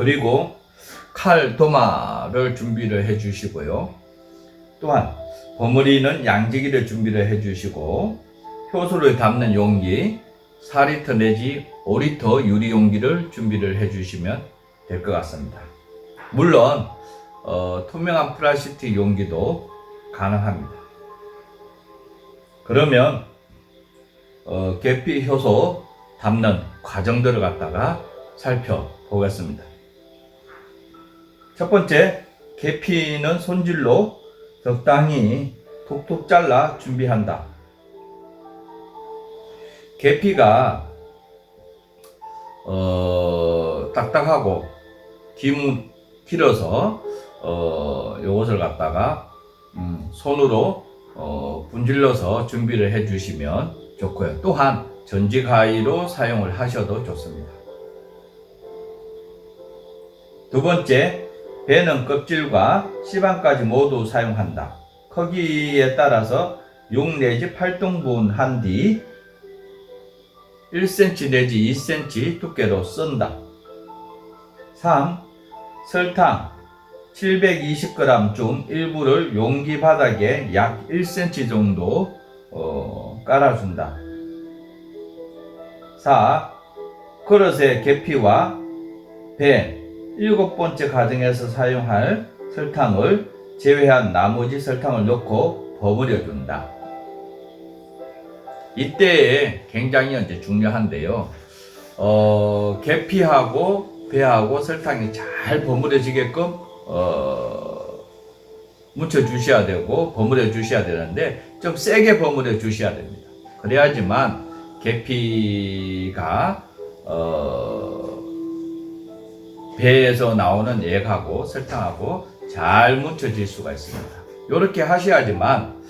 그리고 칼, 도마를 준비를 해 주시고요. 또한 버무리는 양지기를 준비를 해 주시고 효소를 담는 용기 4리터 내지 5리터 유리 용기를 준비를 해 주시면 될 것 같습니다. 물론 투명한 플라스틱 용기도 가능합니다. 그러면 계피 효소 담는 과정들을 갖다가 살펴보겠습니다. 첫 번째, 계피는 손질로 적당히 톡톡 잘라 준비한다. 계피가 딱딱하고 길어서 요것을 갖다가 손으로 분질러서 준비를 해 주시면 좋고요. 또한 전지가위로 사용을 하셔도 좋습니다. 두 번째, 배는 껍질과 씨방까지 모두 사용한다. 크기에 따라서 6 내지 8등분 한 뒤 1cm 내지 2cm 두께로 썬다. 3. 설탕 720g 중 일부를 용기 바닥에 약 1cm 정도 깔아준다. 4. 그릇에 계피와 배 7번째 과정에서 사용할 설탕을 제외한 나머지 설탕을 넣고 버무려 준다. 이때 굉장히 이제 중요한데요. 계피하고 배하고 설탕이 잘 버무려지게끔 묻혀 주셔야 되고 버무려 주셔야 되는데 좀 세게 버무려 주셔야 됩니다. 그래야지만 계피가 배에서 나오는 액하고 설탕하고 잘 묻혀질 수가 있습니다. 이렇게 하셔야지만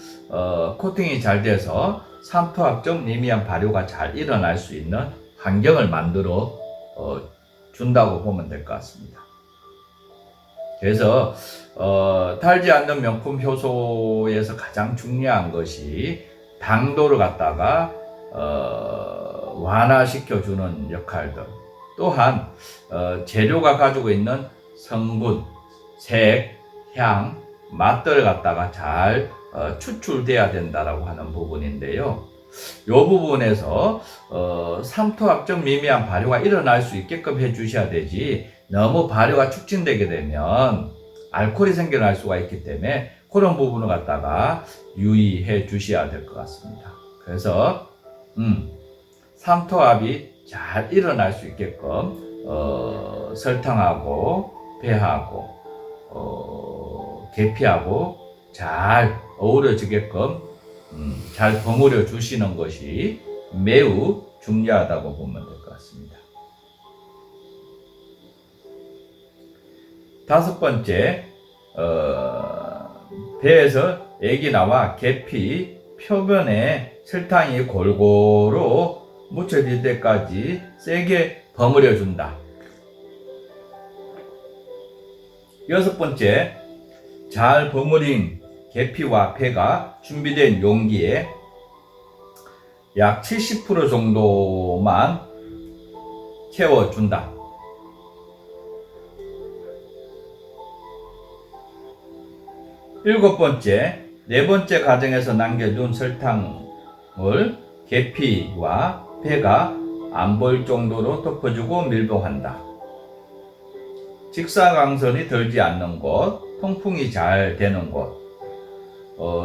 코팅이 잘 돼서 삼투압적 미미한 발효가 잘 일어날 수 있는 환경을 만들어 준다고 보면 될 것 같습니다. 그래서 달지 않는 명품 효소에서 가장 중요한 것이 당도를 갖다가 완화시켜 주는 역할들, 또한 재료가 가지고 있는 성분, 색, 향, 맛들을 갖다가 잘 추출돼야 된다라고 하는 부분인데요. 이 부분에서 삼투압적 미미한 발효가 일어날 수 있게끔 해 주셔야 되지, 너무 발효가 촉진되게 되면 알코올이 생겨날 수가 있기 때문에 그런 부분을 갖다가 유의해 주셔야 될 것 같습니다. 그래서 삼투압이 잘 일어날 수 있게끔 설탕하고 배하고 계피하고 잘 어우러지게끔 잘 버무려 주시는 것이 매우 중요하다고 보면 될 것 같습니다. 다섯 번째, 배에서 액이 나와 계피 표면에 설탕이 골고루 묻혀질 때까지 세게 버무려 준다. 여섯 번째, 잘 버무린 계피와 배가 준비된 용기에 약 70% 정도만 채워준다. 일곱 번째, 네 번째 과정에서 남겨둔 설탕을 계피와 배가 안 보일 정도로 덮어주고 밀봉한다. 직사광선이 들지 않는 곳, 통풍이 잘 되는 곳,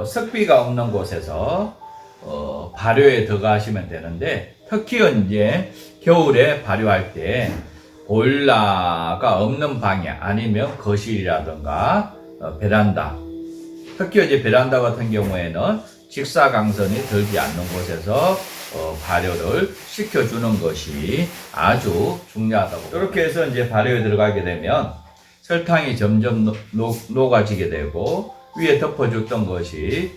습기가 없는 곳에서 발효에 들어가시면 되는데, 특히 이제 겨울에 발효할 때 보일러가 없는 방에 아니면 거실이라든가 베란다, 특히 이제 베란다 같은 경우에는 직사광선이 들지 않는 곳에서 발효를 시켜주는 것이 아주 중요하다고. 이렇게 해서 이제 발효에 들어가게 되면 설탕이 점점 녹아지게 되고 위에 덮어줬던 것이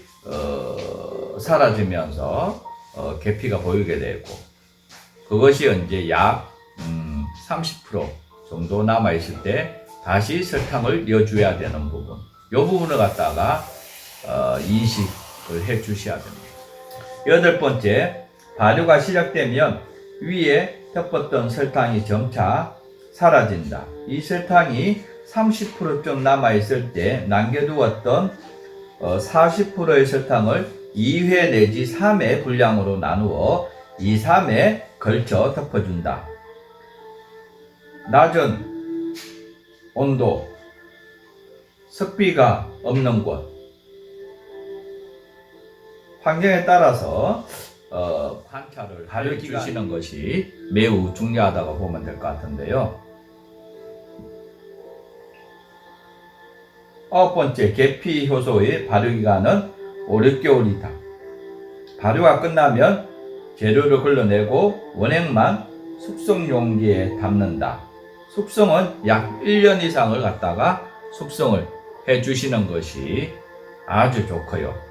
사라지면서 계피가 보이게 되고, 그것이 이제 약 30% 정도 남아 있을 때 다시 설탕을 넣어줘야 되는 부분, 이 부분을 갖다가 인식을 해 주셔야 됩니다. 여덟 번째, 발효가 시작되면 위에 덮었던 설탕이 점차 사라진다. 이 설탕이 30%쯤 남아있을 때 남겨두었던 40%의 설탕을 2회 내지 3회 분량으로 나누어 2, 3회 걸쳐 덮어준다. 낮은 온도, 습기가 없는 곳, 환경에 따라서 관찰을 해주시는 것이 매우 중요하다고 보면 될 것 같은데요. 9번째, 계피 효소의 발효기간은 5, 6개월이다. 발효가 끝나면 재료를 걸러내고 원액만 숙성 용기에 담는다. 숙성은 약 1년 이상을 갖다가 숙성을 해주시는 것이 아주 좋고요.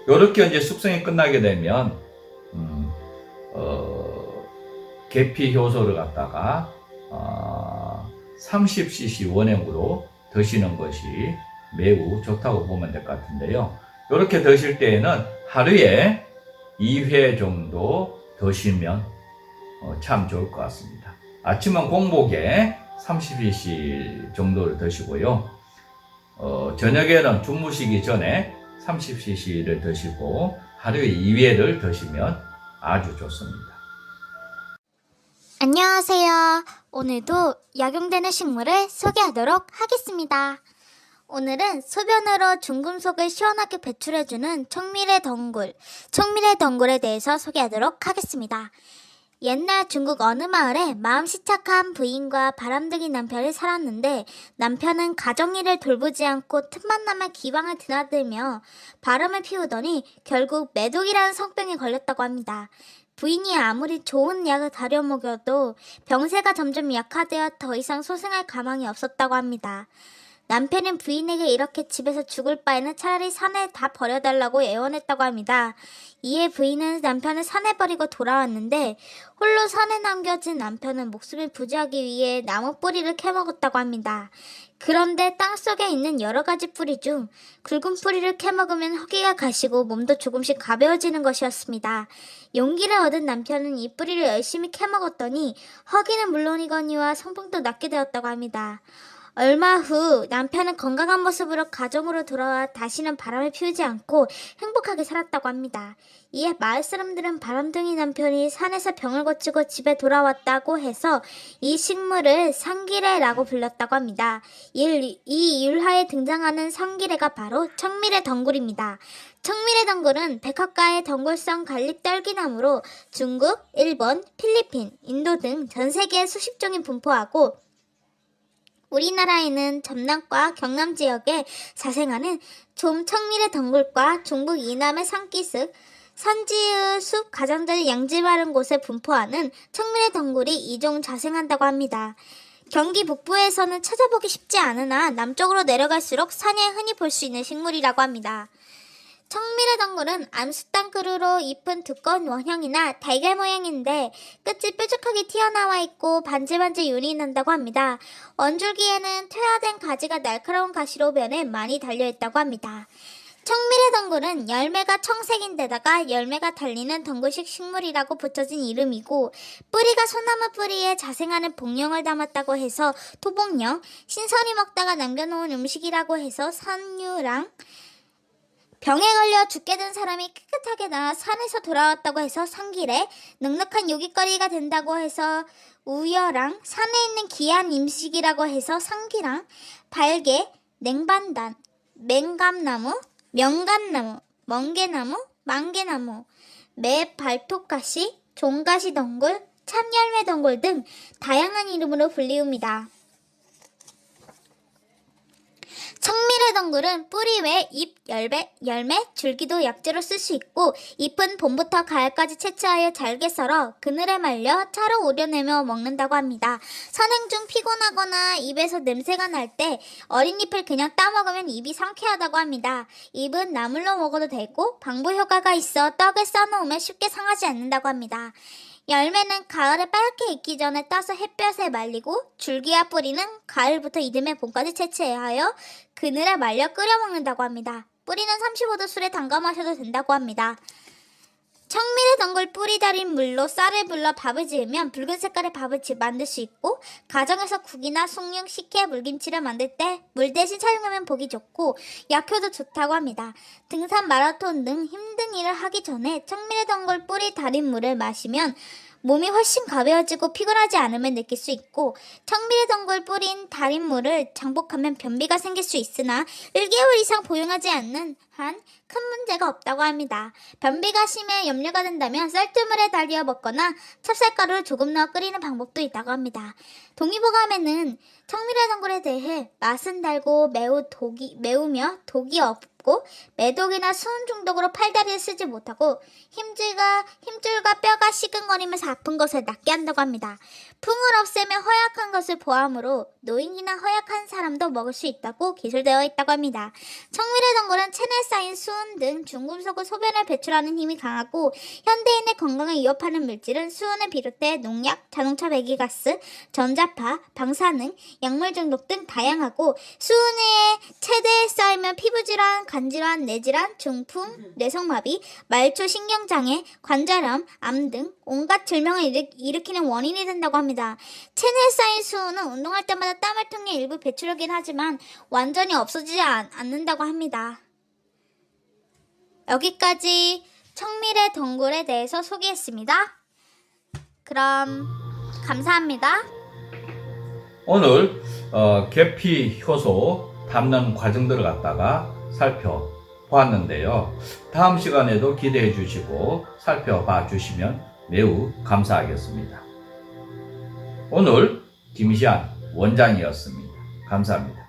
요렇게 이제 숙성이 끝나게 되면 계피 효소를 갖다가 30cc 원액으로 드시는 것이 매우 좋다고 보면 될 것 같은데요. 이렇게 드실 때에는 하루에 2회 정도 드시면 참 좋을 것 같습니다. 아침은 공복에 30cc 정도를 드시고요. 저녁에는 주무시기 전에 30cc를 드시고 하루에 2회를 드시면 아주 좋습니다. 안녕하세요. 오늘도 약용되는 식물을 소개하도록 하겠습니다. 오늘은 소변으로 중금속을 시원하게 배출해주는 청미래 덩굴에 대해서 소개하도록 하겠습니다. 옛날 중국 어느 마을에 마음씨 착한 부인과 바람둥이 남편이 살았는데, 남편은 가정일을 돌보지 않고 틈만 나면 기방을 드나들며 바람을 피우더니 결국 매독이라는 성병에 걸렸다고 합니다. 부인이 아무리 좋은 약을 다려 먹여도 병세가 점점 약화되어 더 이상 소생할 가망이 없었다고 합니다. 남편은 부인에게 이렇게 집에서 죽을 바에는 차라리 산에 다 버려달라고 애원했다고 합니다. 이에 부인은 남편을 산에 버리고 돌아왔는데, 홀로 산에 남겨진 남편은 목숨을 부지하기 위해 나무 뿌리를 캐먹었다고 합니다. 그런데 땅속에 있는 여러 가지 뿌리 중 굵은 뿌리를 캐먹으면 허기가 가시고 몸도 조금씩 가벼워지는 것이었습니다. 용기를 얻은 남편은 이 뿌리를 열심히 캐먹었더니 허기는 물론이거니와 성병도 낫게 되었다고 합니다. 얼마 후 남편은 건강한 모습으로 가정으로 돌아와 다시는 바람을 피우지 않고 행복하게 살았다고 합니다. 이에 마을 사람들은 바람둥이 남편이 산에서 병을 고치고 집에 돌아왔다고 해서 이 식물을 상기래라고 불렀다고 합니다. 이 율하에 등장하는 상기래가 바로 청미래 덩굴입니다. 청미래 덩굴은 백합과의 덩굴성 갈릭 떨기나무로 중국, 일본, 필리핀, 인도 등 전 세계에 수십 종이 분포하고, 우리나라에는 전남과 경남 지역에 자생하는 좀 청미래 덩굴과 중국 이남의 산기슭, 산지의 숲 가장자리 양지 바른 곳에 분포하는 청미래 덩굴이 2종 자생한다고 합니다. 경기 북부에서는 찾아보기 쉽지 않으나 남쪽으로 내려갈수록 산에 흔히 볼 수 있는 식물이라고 합니다. 청미래 덩굴은 암수땅 그루로 잎은 두꺼운 원형이나 달걀 모양인데 끝이 뾰족하게 튀어나와 있고 반질반질 윤이 난다고 합니다. 원줄기에는 퇴화된 가지가 날카로운 가시로 변해 많이 달려있다고 합니다. 청미래 덩굴은 열매가 청색인데다가 열매가 달리는 덩굴식 식물이라고 붙여진 이름이고, 뿌리가 소나무 뿌리에 자생하는 복령을 담았다고 해서 토복령, 신선히 먹다가 남겨놓은 음식이라고 해서 산유랑, 병에 걸려 죽게 된 사람이 깨끗하게 나아 산에서 돌아왔다고 해서 상기래, 넉넉한 요깃거리가 된다고 해서 우여랑, 산에 있는 귀한 음식이라고 해서 상기랑, 발개, 냉반단, 맹감나무, 명감나무, 멍게나무, 망게나무, 매 발톱가시, 종가시 덩굴, 참열매 덩굴 등 다양한 이름으로 불리웁니다. 청미래 덩굴은 뿌리 외 잎, 열매, 줄기도 약재로 쓸 수 있고, 잎은 봄부터 가을까지 채취하여 잘게 썰어 그늘에 말려 차로 우려내며 먹는다고 합니다. 산행 중 피곤하거나 입에서 냄새가 날 때 어린 잎을 그냥 따먹으면 입이 상쾌하다고 합니다. 잎은 나물로 먹어도 되고 방부 효과가 있어 떡을 싸놓으면 쉽게 상하지 않는다고 합니다. 열매는 가을에 빨갛게 익기 전에 따서 햇볕에 말리고, 줄기와 뿌리는 가을부터 이듬해 봄까지 채취하여 그늘에 말려 끓여 먹는다고 합니다. 뿌리는 35도 술에 담가 마셔도 된다고 합니다. 청미래 덩굴 뿌리 달인 물로 쌀을 불러 밥을 지으면 붉은 색깔의 밥을 만들 수 있고, 가정에서 국이나 숭늉, 식혜, 물김치를 만들 때 물 대신 사용하면 보기 좋고 약효도 좋다고 합니다. 등산, 마라톤 등 힘든 일을 하기 전에 청미래 덩굴 뿌리 달인 물을 마시면 몸이 훨씬 가벼워지고 피곤하지 않음을 느낄 수 있고, 청미래 덩굴 뿌린 달인 물을 장복하면 변비가 생길 수 있으나 1개월 이상 복용하지 않는 한 큰 문제가 없다고 합니다. 변비가 심해 염려가 된다면 쌀뜨물에 달여 먹거나 찹쌀가루를 조금 넣어 끓이는 방법도 있다고 합니다. 동의보감에는 청미래 덩굴에 대해 맛은 달고 매우며 독이 없고 매독이나 수은 중독으로 팔다리를 쓰지 못하고 힘줄과 뼈가 시큰거리면서 아픈 것을 낫게 한다고 합니다. 풍을 없애며 허약한 것을 보함으로 노인이나 허약한 사람도 먹을 수 있다고 기술되어 있다고 합니다. 청미래 덩굴은 체내에 쌓인 수은 등 중금속을 소변에 배출하는 힘이 강하고, 현대인의 건강을 위협하는 물질은 수은을 비롯해 농약, 자동차 배기가스, 전자파, 방사능, 약물 중독 등 다양하고, 수은의 체내에 쌓이면 피부질환, 간질환, 뇌질환, 중풍, 뇌성마비, 말초 신경장애, 관절암, 암 등 온갖 질병을 일으키는 원인이 된다고 합니다. 체내에 쌓인 수은은 운동할 때마다 땀을 통해 일부 배출하긴 하지만 완전히 없어지지 않는다고 합니다. 여기까지 청미래 덩굴에 대해서 소개했습니다. 그럼 감사합니다. 오늘 계피 효소 담는 과정들을 갖다가 살펴보았는데요. 다음 시간에도 기대해 주시고 살펴봐 주시면 매우 감사하겠습니다. 오늘 김시안 원장이었습니다. 감사합니다.